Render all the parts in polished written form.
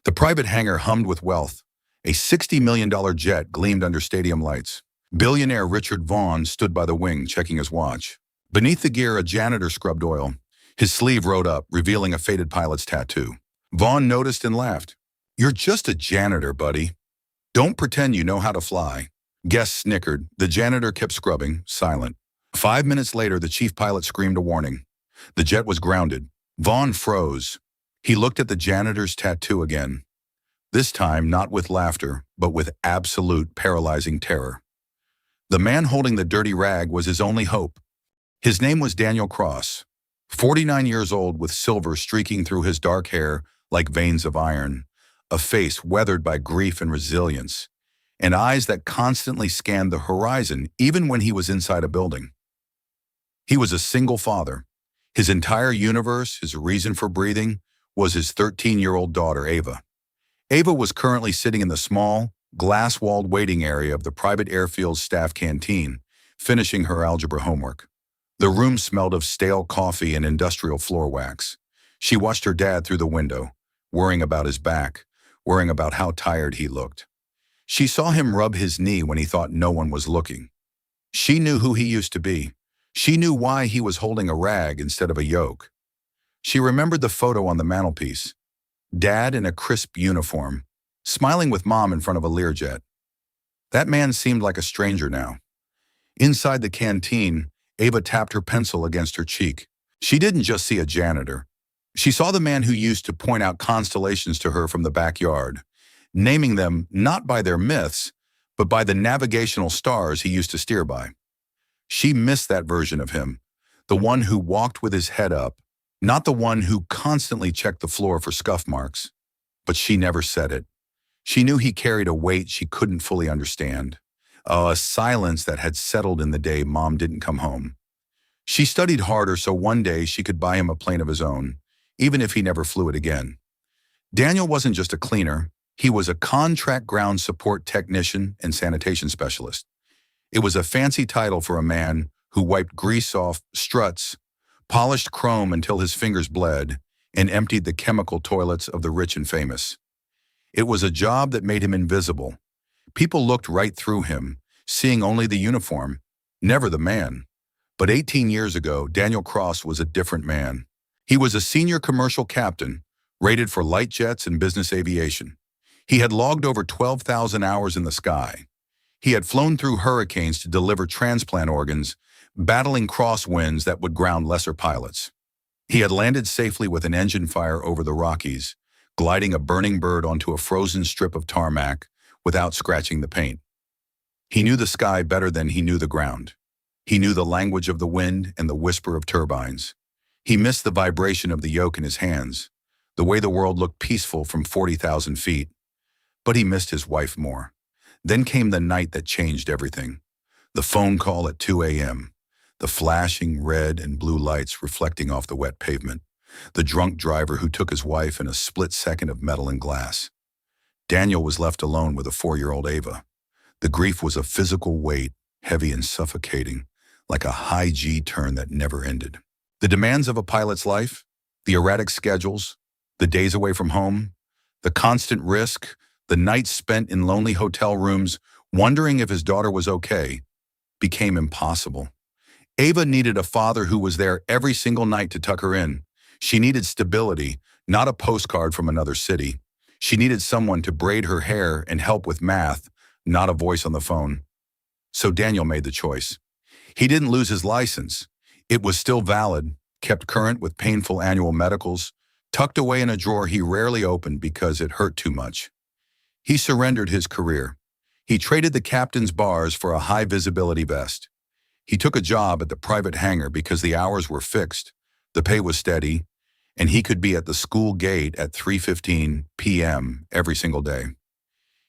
The private hangar hummed with wealth. A $60 million jet gleamed under stadium lights. Billionaire Richard Vaughn stood by the wing, checking his watch. Beneath the gear, a janitor scrubbed oil. His sleeve rode up, revealing a faded pilot's tattoo. Vaughn noticed and laughed. "You're just a janitor, buddy. Don't pretend you know how to fly." Guests snickered. The janitor kept scrubbing, silent. 5 minutes later, the chief pilot screamed a warning. The jet was grounded. Vaughn froze. He looked at the janitor's tattoo again. This time, not with laughter, but with absolute paralyzing terror. The man holding the dirty rag was his only hope. His name was Daniel Cross, 49 years old with silver streaking through his dark hair like veins of iron, a face weathered by grief and resilience, and eyes that constantly scanned the horizon even when he was inside a building. He was a single father. His entire universe, his reason for breathing, was his 13-year-old daughter, Ava. Ava was currently sitting in the small, glass-walled waiting area of the private airfield's staff canteen, finishing her algebra homework. The room smelled of stale coffee and industrial floor wax. She watched her dad through the window, worrying about his back, worrying about how tired he looked. She saw him rub his knee when he thought no one was looking. She knew who he used to be. She knew why he was holding a rag instead of a yoke. She remembered the photo on the mantelpiece. Dad in a crisp uniform, smiling with Mom in front of a Learjet. That man seemed like a stranger now. Inside the canteen, Ava tapped her pencil against her cheek. She didn't just see a janitor. She saw the man who used to point out constellations to her from the backyard, naming them not by their myths, but by the navigational stars he used to steer by. She missed that version of him, the one who walked with his head up, not the one who constantly checked the floor for scuff marks. But she never said it. She knew he carried a weight she couldn't fully understand, a silence that had settled in the day Mom didn't come home. She studied harder so one day she could buy him a plane of his own, even if he never flew it again. Daniel wasn't just a cleaner, he was a contract ground support technician and sanitation specialist. It was a fancy title for a man who wiped grease off struts, polished chrome until his fingers bled, and emptied the chemical toilets of the rich and famous. It was a job that made him invisible. People looked right through him, seeing only the uniform, never the man. But 18 years ago, Daniel Cross was a different man. He was a senior commercial captain, rated for light jets and business aviation. He had logged over 12,000 hours in the sky. He had flown through hurricanes to deliver transplant organs, battling crosswinds that would ground lesser pilots. He had landed safely with an engine fire over the Rockies, gliding a burning bird onto a frozen strip of tarmac without scratching the paint. He knew the sky better than he knew the ground. He knew the language of the wind and the whisper of turbines. He missed the vibration of the yoke in his hands, the way the world looked peaceful from 40,000 feet. But he missed his wife more. Then came the night that changed everything. The phone call at 2 a.m., the flashing red and blue lights reflecting off the wet pavement, the drunk driver who took his wife in a split second of metal and glass. Daniel was left alone with a 4-year-old Ava. The grief was a physical weight, heavy and suffocating, like a high G turn that never ended. The demands of a pilot's life, the erratic schedules, the days away from home, the constant risk, the nights spent in lonely hotel rooms wondering if his daughter was okay, became impossible. Ava needed a father who was there every single night to tuck her in. She needed stability, not a postcard from another city. She needed someone to braid her hair and help with math, not a voice on the phone. So Daniel made the choice. He didn't lose his license. It was still valid, kept current with painful annual medicals, tucked away in a drawer he rarely opened because it hurt too much. He surrendered his career. He traded the captain's bars for a high-visibility vest. He took a job at the private hangar because the hours were fixed, the pay was steady, and he could be at the school gate at 3:15 p.m. every single day.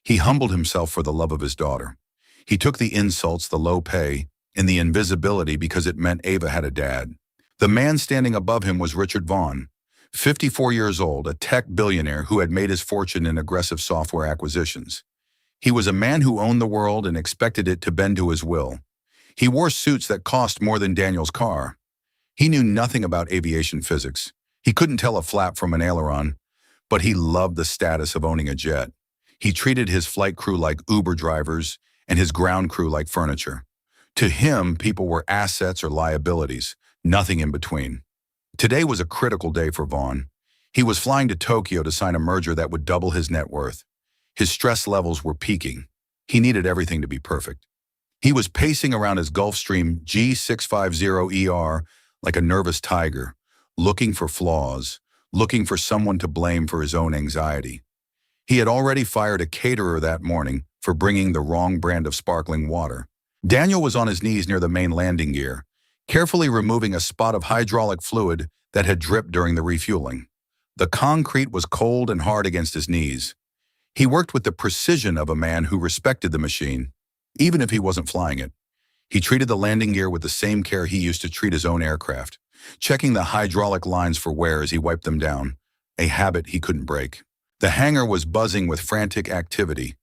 He humbled himself for the love of his daughter. He took the insults, the low pay, and the invisibility because it meant Ava had a dad. The man standing above him was Richard Vaughn, 54 years old, a tech billionaire who had made his fortune in aggressive software acquisitions. He was a man who owned the world and expected it to bend to his will. He wore suits that cost more than Daniel's car. He knew nothing about aviation physics. He couldn't tell a flap from an aileron, But he loved the status of owning a jet. He treated his flight crew like Uber drivers and his ground crew like furniture. To him, people were assets or liabilities, nothing in between. Today was a critical day for Vaughn. He was flying to Tokyo to sign a merger that would double his net worth. His stress levels were peaking. He needed everything to be perfect. He was pacing around his Gulfstream G650ER like a nervous tiger, looking for flaws, looking for someone to blame for his own anxiety. He had already fired a caterer that morning for bringing the wrong brand of sparkling water. Daniel was on his knees near the main landing gear, carefully removing a spot of hydraulic fluid that had dripped during the refueling. The concrete was cold and hard against his knees. He worked with the precision of a man who respected the machine, even if he wasn't flying it. He treated the landing gear with the same care he used to treat his own aircraft, checking the hydraulic lines for wear as he wiped them down, a habit he couldn't break. The hangar was buzzing with frantic activity.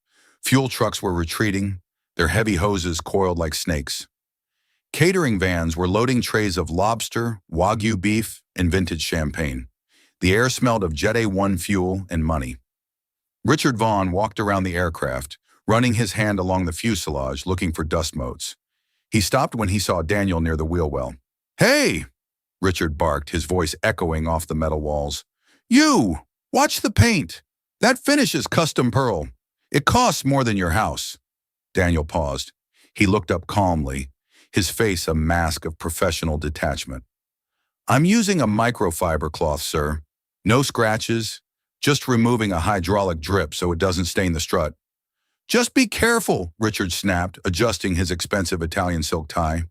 Fuel trucks were retreating, their heavy hoses coiled like snakes. Catering vans were loading trays of lobster, Wagyu beef, and vintage champagne. The air smelled of Jet A1 fuel and money. Richard Vaughn walked around the aircraft, running his hand along the fuselage looking for dust motes. He stopped when he saw Daniel near the wheel well. "Hey!" Richard barked, his voice echoing off the metal walls. "You! Watch the paint! That finish is custom pearl. It costs more than your house." Daniel paused. He looked up calmly, his face a mask of professional detachment. "I'm using a microfiber cloth, sir. No scratches, just removing a hydraulic drip so it doesn't stain the strut." "Just be careful," Richard snapped, adjusting his expensive Italian silk tie.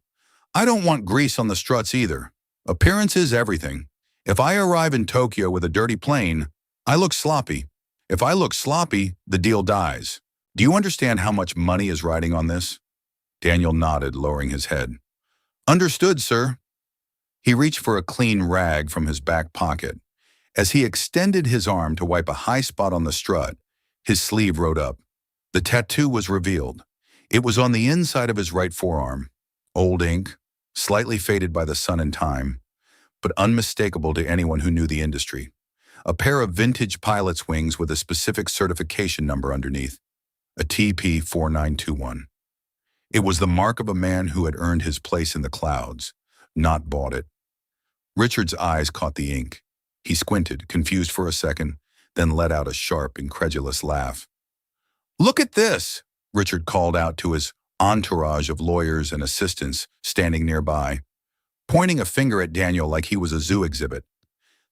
"I don't want grease on the struts either. Appearance is everything. If I arrive in Tokyo with a dirty plane, I look sloppy. If I look sloppy, the deal dies. Do you understand how much money is riding on this?" Daniel nodded, lowering his head. "Understood, sir." He reached for a clean rag from his back pocket. As he extended his arm to wipe a high spot on the strut, his sleeve rode up. The tattoo was revealed. It was on the inside of his right forearm. Old ink, slightly faded by the sun and time, but unmistakable to anyone who knew the industry. A pair of vintage pilot's wings with a specific certification number underneath, a TP4921. It was the mark of a man who had earned his place in the clouds, not bought it. Richard's eyes caught the ink. He squinted, confused for a second, then let out a sharp, incredulous laugh. "Look at this!" Richard called out to his entourage of lawyers and assistants standing nearby, pointing a finger at Daniel like he was a zoo exhibit.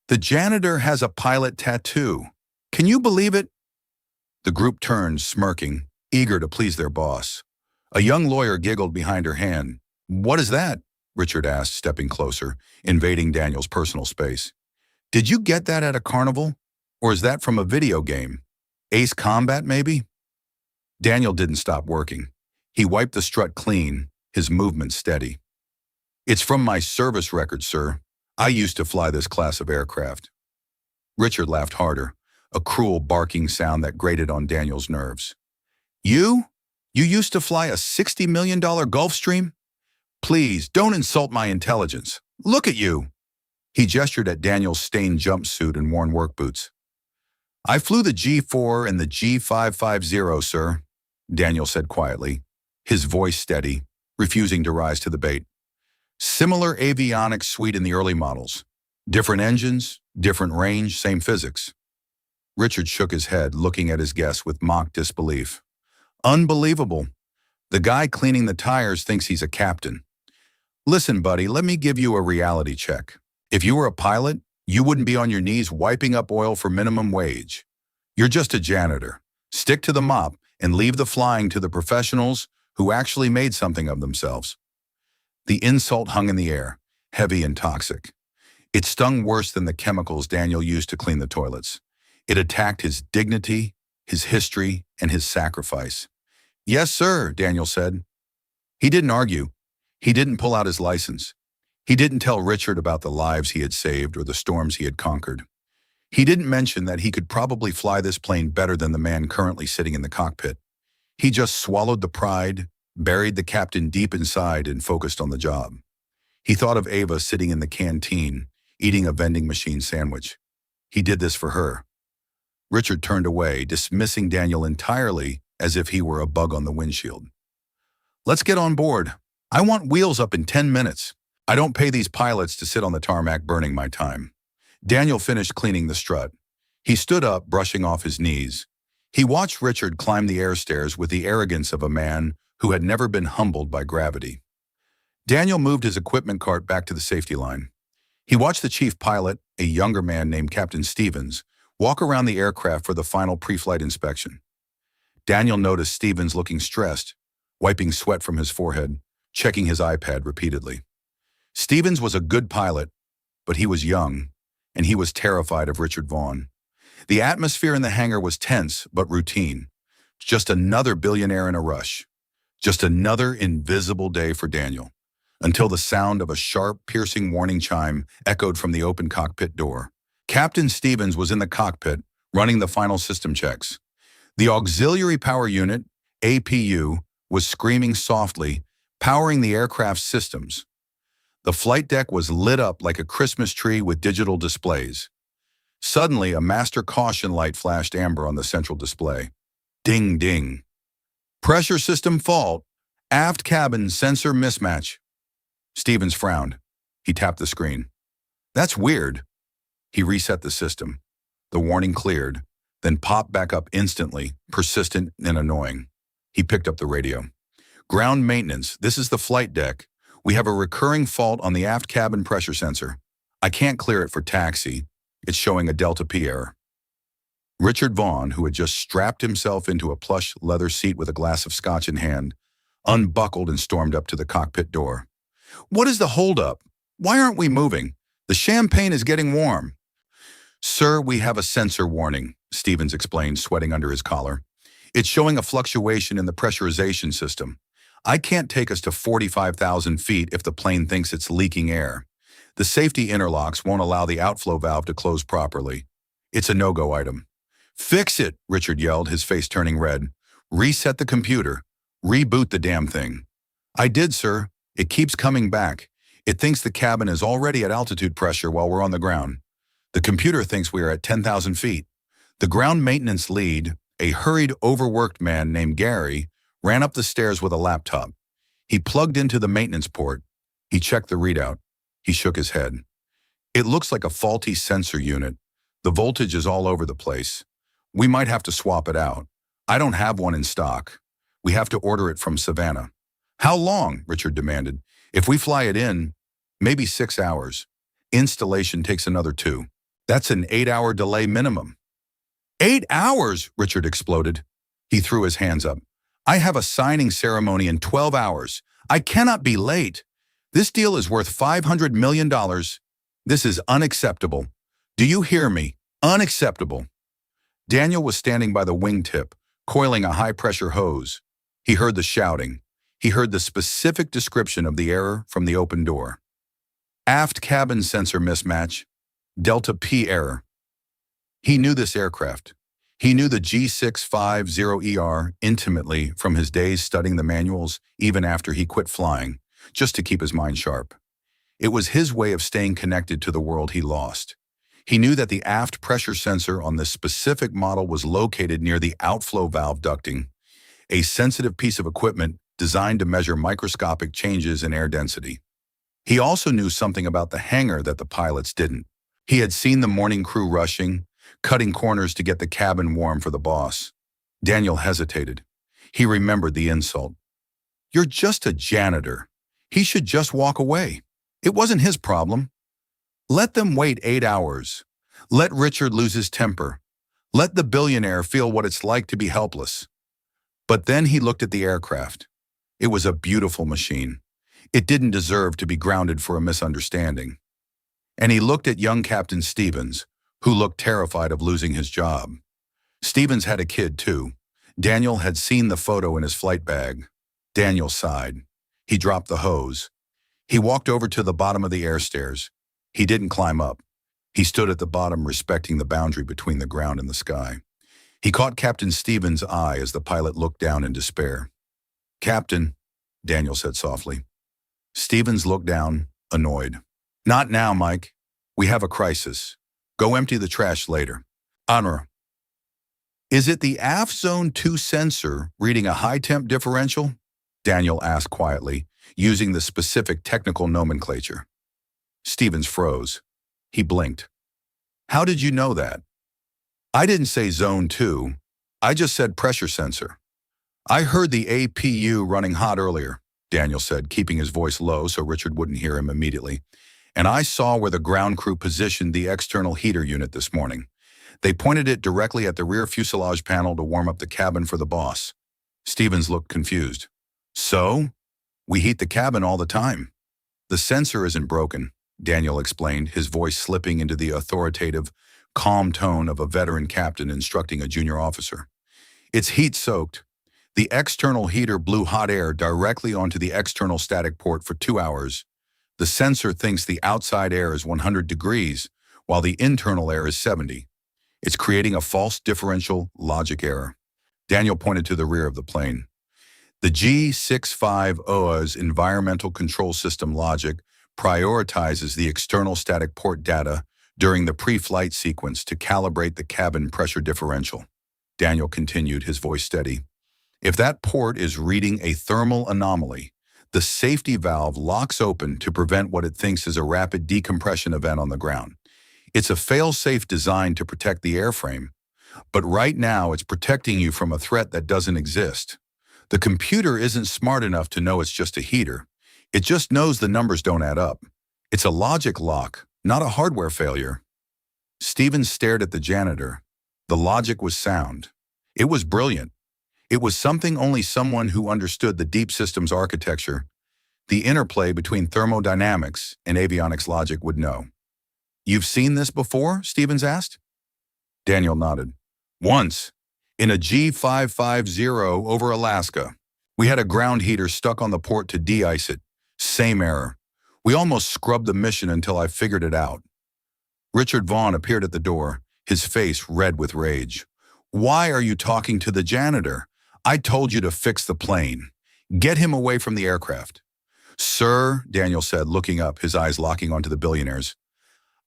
"The janitor has a pilot tattoo. Can you believe it?" The group turned, smirking, eager to please their boss. A young lawyer giggled behind her hand. "What is that?" Richard asked, stepping closer, invading Daniel's personal space. "Did you get that at a carnival? Or is that from a video game? Ace Combat, maybe?" Daniel didn't stop working. He wiped the strut clean, his movement steady. "It's from my service record, sir. I used to fly this class of aircraft." Richard laughed harder, a cruel barking sound that grated on Daniel's nerves. You? You used to fly a $60 million Gulfstream? Please, don't insult my intelligence. Look at you." He gestured at Daniel's stained jumpsuit and worn work boots. "I flew the G4 and the G550, sir," Daniel said quietly, his voice steady, refusing to rise to the bait. "Similar avionics suite in the early models. Different engines, different range, same physics." Richard shook his head, looking at his guest with mock disbelief. "Unbelievable. The guy cleaning the tires thinks he's a captain. Listen, buddy, let me give you a reality check. If you were a pilot, you wouldn't be on your knees wiping up oil for minimum wage. You're just a janitor. Stick to the mop and leave the flying to the professionals who actually made something of themselves." The insult hung in the air, heavy and toxic. It stung worse than the chemicals Daniel used to clean the toilets. It attacked his dignity, his history, and his sacrifice. "Yes, sir," Daniel said. He didn't argue. He didn't pull out his license. He didn't tell Richard about the lives he had saved or the storms he had conquered. He didn't mention that he could probably fly this plane better than the man currently sitting in the cockpit. He just swallowed the pride, buried the captain deep inside, and focused on the job. He thought of Ava sitting in the canteen, eating a vending machine sandwich. He did this for her. Richard turned away, dismissing Daniel entirely as if he were a bug on the windshield. Let's get on board. I want wheels up in 10 minutes. I don't pay these pilots to sit on the tarmac burning my time. Daniel finished cleaning the strut. He stood up, brushing off his knees. He watched Richard climb the air stairs with the arrogance of a man who had never been humbled by gravity. Daniel moved his equipment cart back to the safety line. He watched the chief pilot, a younger man named Captain Stevens, walk around the aircraft for the final pre-flight inspection. Daniel noticed Stevens looking stressed, wiping sweat from his forehead, checking his iPad repeatedly. Stevens was a good pilot, but he was young, and he was terrified of Richard Vaughn. The atmosphere in the hangar was tense but routine. Just another billionaire in a rush. Just another invisible day for Daniel, until the sound of a sharp, piercing warning chime echoed from the open cockpit door. Captain Stevens was in the cockpit, running the final system checks. The auxiliary power unit, APU, was screaming softly, powering the aircraft's systems. The flight deck was lit up like a Christmas tree with digital displays. Suddenly, a master caution light flashed amber on the central display. Ding, ding. Pressure system fault. Aft cabin sensor mismatch. Stevens frowned. He tapped the screen. That's weird. He reset the system. The warning cleared, then popped back up instantly, persistent and annoying. He picked up the radio. Ground maintenance, this is the flight deck. We have a recurring fault on the aft cabin pressure sensor. I can't clear it for taxi. It's showing a Delta P error. Richard Vaughn, who had just strapped himself into a plush leather seat with a glass of scotch in hand, unbuckled and stormed up to the cockpit door. What is the holdup? Why aren't we moving? The champagne is getting warm. Sir, we have a sensor warning, Stevens explained, sweating under his collar. It's showing a fluctuation in the pressurization system. I can't take us to 45,000 feet if the plane thinks it's leaking air. The safety interlocks won't allow the outflow valve to close properly. It's a no-go item. Fix it, Richard yelled, his face turning red. Reset the computer. Reboot the damn thing. I did, sir. It keeps coming back. It thinks the cabin is already at altitude pressure while we're on the ground. The computer thinks we are at 10,000 feet. The ground maintenance lead, a hurried, overworked man named Gary, ran up the stairs with a laptop. He plugged into the maintenance port. He checked the readout. He shook his head. It looks like a faulty sensor unit. The voltage is all over the place. We might have to swap it out. I don't have one in stock. We have to order it from Savannah. How long? Richard demanded. If we fly it in, maybe 6 hours. Installation takes another 2. That's an 8-hour delay minimum. 8 hours, Richard exploded. He threw his hands up. I have a signing ceremony in 12 hours. I cannot be late. This deal is worth $500 million. This is unacceptable. Do you hear me? Unacceptable. Daniel was standing by the wingtip, coiling a high-pressure hose. He heard the shouting. He heard the specific description of the error from the open door. Aft cabin sensor mismatch. Delta P error. He knew this aircraft. He knew the G650ER intimately from his days studying the manuals, even after he quit flying, just to keep his mind sharp. It was his way of staying connected to the world he lost. He knew that the aft pressure sensor on this specific model was located near the outflow valve ducting, a sensitive piece of equipment designed to measure microscopic changes in air density. He also knew something about the hangar that the pilots didn't. He had seen the morning crew rushing, cutting corners to get the cabin warm for the boss. Daniel hesitated. He remembered the insult. You're just a janitor. He should just walk away. It wasn't his problem. Let them wait 8 hours. Let Richard lose his temper. Let the billionaire feel what it's like to be helpless. But then he looked at the aircraft. It was a beautiful machine. It didn't deserve to be grounded for a misunderstanding. And he looked at young Captain Stevens, who looked terrified of losing his job. Stevens had a kid, too. Daniel had seen the photo in his flight bag. Daniel sighed. He dropped the hose. He walked over to the bottom of the air stairs. He didn't climb up. He stood at the bottom, respecting the boundary between the ground and the sky. He caught Captain Stevens' eye as the pilot looked down in despair. Captain, Daniel said softly. Stevens looked down, annoyed. Not now, Mike. We have a crisis. Go empty the trash later. Honor. Is it the aft zone 2 sensor reading a high temp differential? Daniel asked quietly, using the specific technical nomenclature. Stevens froze. He blinked. How did you know that? I didn't say zone 2. I just said pressure sensor. I heard the APU running hot earlier, Daniel said, keeping his voice low so Richard wouldn't hear him immediately. And I saw where the ground crew positioned the external heater unit this morning. They pointed it directly at the rear fuselage panel to warm up the cabin for the boss. Stevens looked confused. So? We heat the cabin all the time. The sensor isn't broken, Daniel explained, his voice slipping into the authoritative, calm tone of a veteran captain instructing a junior officer. It's heat-soaked. The external heater blew hot air directly onto the external static port for 2 hours. The sensor thinks the outside air is 100 degrees, while the internal air is 70. It's creating a false differential logic error. Daniel pointed to the rear of the plane. The G650's environmental control system logic prioritizes the external static port data during the pre-flight sequence to calibrate the cabin pressure differential. Daniel continued, his voice steady. If that port is reading a thermal anomaly, the safety valve locks open to prevent what it thinks is a rapid decompression event on the ground. It's a fail-safe designed to protect the airframe, but right now it's protecting you from a threat that doesn't exist. The computer isn't smart enough to know it's just a heater. It just knows the numbers don't add up. It's a logic lock, not a hardware failure. Stevens stared at the janitor. The logic was sound. It was brilliant. It was something only someone who understood the deep systems architecture, the interplay between thermodynamics and avionics logic would know. You've seen this before? Stevens asked. Daniel nodded. Once, in a G550 over Alaska. We had a ground heater stuck on the port to de-ice it. Same error. We almost scrubbed the mission until I figured it out. Richard Vaughn appeared at the door, his face red with rage. Why are you talking to the janitor? I told you to fix the plane. Get him away from the aircraft. Sir, Daniel said, looking up, his eyes locking onto the Billionaire's.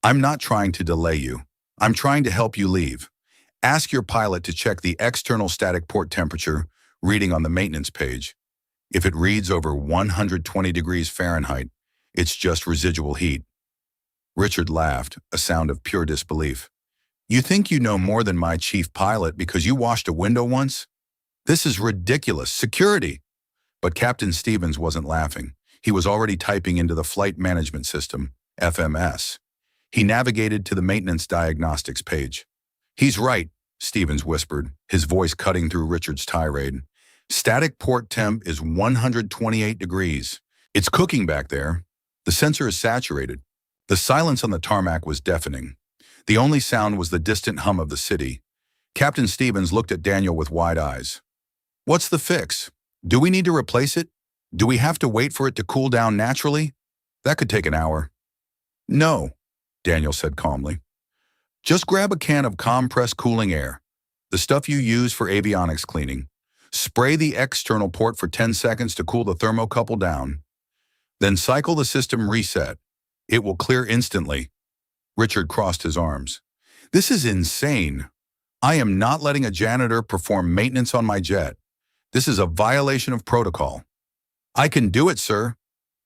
I'm not trying to delay you. I'm trying to help you leave. Ask your pilot to check the external static port temperature reading on the maintenance page. If it reads over 120 degrees Fahrenheit, it's just residual heat. Richard laughed, a sound of pure disbelief. You think you know more than my chief pilot because you washed a window once? This is ridiculous. Security! But Captain Stevens wasn't laughing. He was already typing into the Flight Management System, FMS. He navigated to the Maintenance Diagnostics page. He's right, Stevens whispered, his voice cutting through Richard's tirade. Static port temp is 128 degrees. It's cooking back there. The sensor is saturated. The silence on the tarmac was deafening. The only sound was the distant hum of the city. Captain Stevens looked at Daniel with wide eyes. What's the fix? Do we need to replace it? Do we have to wait for it to cool down naturally? That could take an hour. No, Daniel said calmly. Just grab a can of compressed cooling air, the stuff you use for avionics cleaning. Spray the external port for 10 seconds to cool the thermocouple down. Then cycle the system reset. It will clear instantly. Richard crossed his arms. This is insane. I am not letting a janitor perform maintenance on my jet. This is a violation of protocol. I can do it, sir,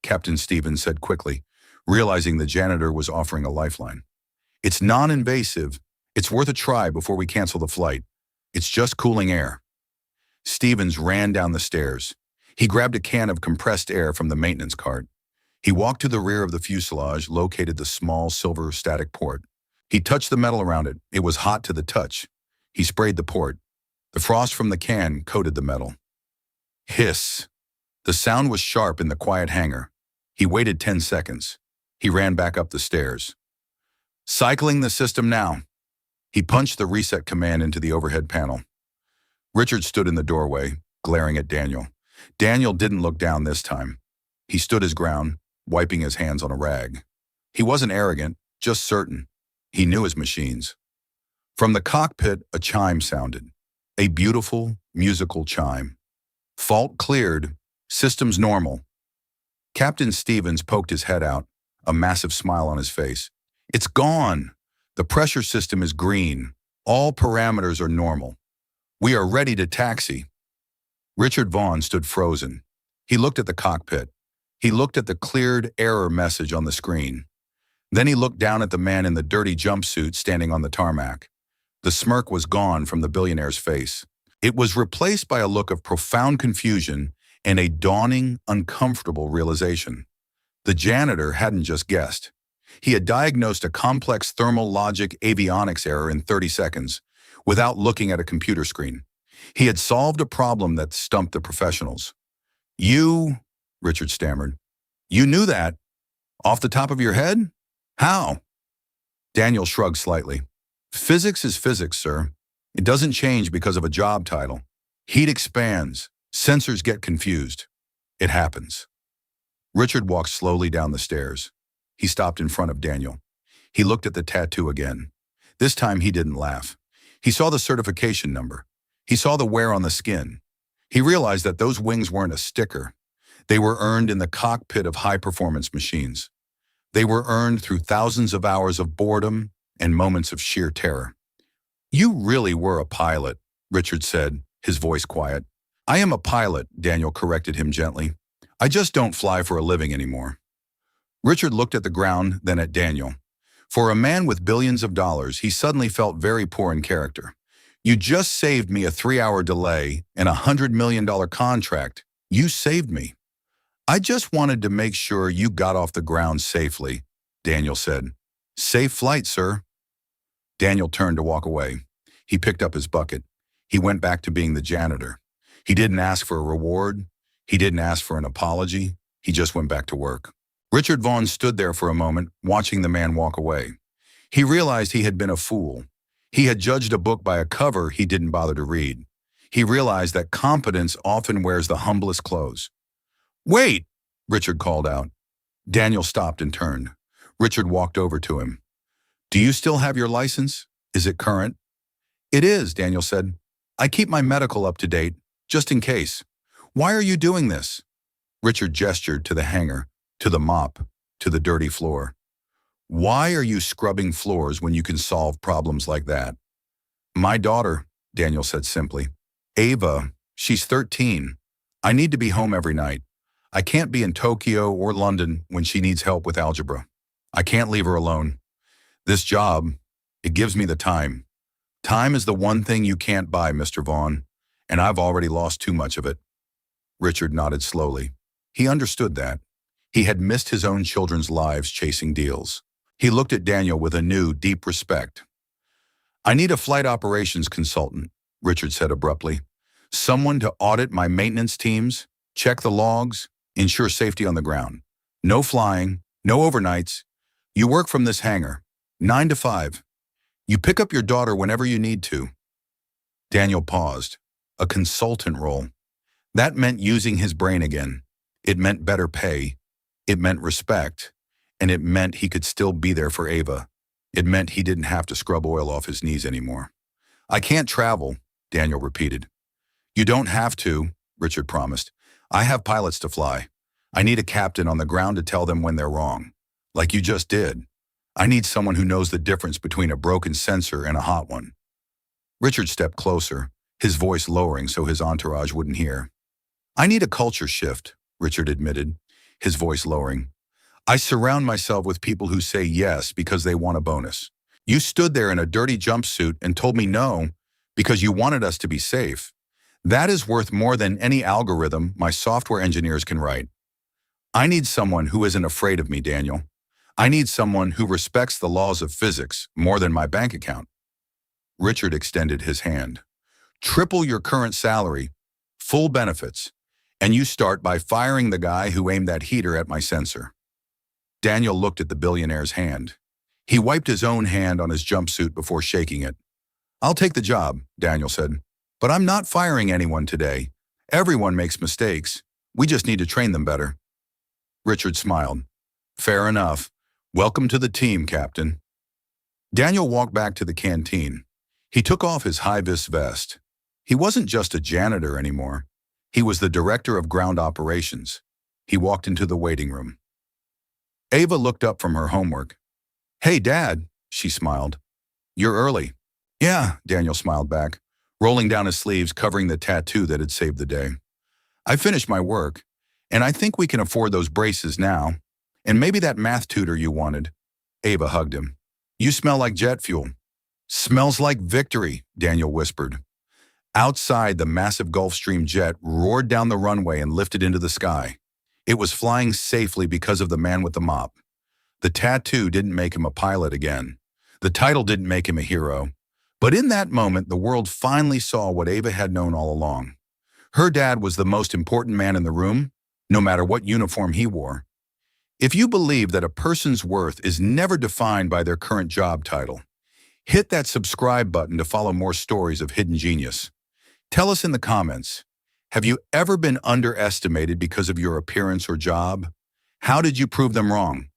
Captain Stevens said quickly, realizing the janitor was offering a lifeline. It's non-invasive. It's worth a try before we cancel the flight. It's just cooling air. Stevens ran down the stairs. He grabbed a can of compressed air from the maintenance cart. He walked to the rear of the fuselage, located the small silver static port. He touched the metal around it. It was hot to the touch. He sprayed the port. The frost from the can coated the metal. Hiss. The sound was sharp in the quiet hangar. He waited 10 seconds. He ran back up the stairs. Cycling the system now. He punched the reset command into the overhead panel. Richard stood in the doorway, glaring at Daniel. Daniel didn't look down this time. He stood his ground, wiping his hands on a rag. He wasn't arrogant, just certain. He knew his machines. From the cockpit, a chime sounded. A beautiful, musical chime. Fault cleared. Systems normal. Captain Stevens poked his head out, a massive smile on his face. It's gone. The pressure system is green. All parameters are normal. We are ready to taxi. Richard Vaughn stood frozen. He looked at the cockpit. He looked at the cleared error message on the screen. Then he looked down at the man in the dirty jumpsuit standing on the tarmac. The smirk was gone from the billionaire's face. It was replaced by a look of profound confusion and a dawning, uncomfortable realization. The janitor hadn't just guessed. He had diagnosed a complex thermal logic avionics error in 30 seconds, without looking at a computer screen. He had solved a problem that stumped the professionals. "You," Richard stammered, "you knew that? Off the top of your head? How?" Daniel shrugged slightly. "Physics is physics, sir. It doesn't change because of a job title. Heat expands. Sensors get confused. It happens." Richard walked slowly down the stairs. He stopped in front of Daniel. He looked at the tattoo again. This time he didn't laugh. He saw the certification number. He saw the wear on the skin. He realized that those wings weren't a sticker. They were earned in the cockpit of high-performance machines. They were earned through thousands of hours of boredom and moments of sheer terror. "You really were a pilot," Richard said, his voice quiet. "I am a pilot," Daniel corrected him gently. "I just don't fly for a living anymore." Richard looked at the ground, then at Daniel. For a man with billions of dollars, he suddenly felt very poor in character. "You just saved me a 3-hour delay and a $100 million contract. You saved me." "I just wanted to make sure you got off the ground safely," Daniel said. "Safe flight, sir." Daniel turned to walk away. He picked up his bucket. He went back to being the janitor. He didn't ask for a reward. He didn't ask for an apology. He just went back to work. Richard Vaughn stood there for a moment, watching the man walk away. He realized he had been a fool. He had judged a book by a cover he didn't bother to read. He realized that competence often wears the humblest clothes. "Wait!" Richard called out. Daniel stopped and turned. Richard walked over to him. "Do you still have your license? Is it current?" "It is," Daniel said. "I keep my medical up to date, just in case." "Why are you doing this?" Richard gestured to the hangar, to the mop, to the dirty floor. "Why are you scrubbing floors when you can solve problems like that?" "My daughter," Daniel said simply. "Ava, she's 13. I need to be home every night. I can't be in Tokyo or London when she needs help with algebra. I can't leave her alone. This job, it gives me the time. Time is the one thing you can't buy, Mr. Vaughn, and I've already lost too much of it." Richard nodded slowly. He understood that. He had missed his own children's lives chasing deals. He looked at Daniel with a new, deep respect. "I need a flight operations consultant," Richard said abruptly. "Someone to audit my maintenance teams, check the logs, ensure safety on the ground. No flying, no overnights. You work from this hangar, 9 to 5. You pick up your daughter whenever you need to." Daniel paused. A consultant role. That meant using his brain again. It meant better pay. It meant respect. And it meant he could still be there for Ava. It meant he didn't have to scrub oil off his knees anymore. "I can't travel," Daniel repeated. "You don't have to," Richard promised. "I have pilots to fly. I need a captain on the ground to tell them when they're wrong. Like you just did. I need someone who knows the difference between a broken sensor and a hot one." Richard stepped closer, his voice lowering so his entourage wouldn't hear. "I need a culture shift," Richard admitted, his voice lowering. "I surround myself with people who say yes because they want a bonus. You stood there in a dirty jumpsuit and told me no because you wanted us to be safe. That is worth more than any algorithm my software engineers can write. I need someone who isn't afraid of me, Daniel. I need someone who respects the laws of physics more than my bank account." Richard extended his hand. "Triple your current salary, full benefits, and you start by firing the guy who aimed that heater at my sensor." Daniel looked at the billionaire's hand. He wiped his own hand on his jumpsuit before shaking it. "I'll take the job," Daniel said. "But I'm not firing anyone today. Everyone makes mistakes. We just need to train them better." Richard smiled. "Fair enough. Welcome to the team, Captain." Daniel walked back to the canteen. He took off his high-vis vest. He wasn't just a janitor anymore. He was the director of ground operations. He walked into the waiting room. Ava looked up from her homework. "Hey, Dad," she smiled. "You're early." "Yeah," Daniel smiled back. rolling down his sleeves, covering the tattoo that had saved the day. I finished my work, and I think we can afford those braces now. And maybe that math tutor you wanted. Ava hugged him. You smell like jet fuel. Smells like victory, Daniel whispered. Outside, the massive Gulfstream jet roared down the runway and lifted into the sky. It was flying safely because of the man with the mop. The tattoo didn't make him a pilot again. The title didn't make him a hero. But in that moment, the world finally saw what Ava had known all along. Her dad was the most important man in the room, no matter what uniform he wore. If you believe that a person's worth is never defined by their current job title, hit that subscribe button to follow more stories of hidden genius. Tell us in the comments, have you ever been underestimated because of your appearance or job? How did you prove them wrong?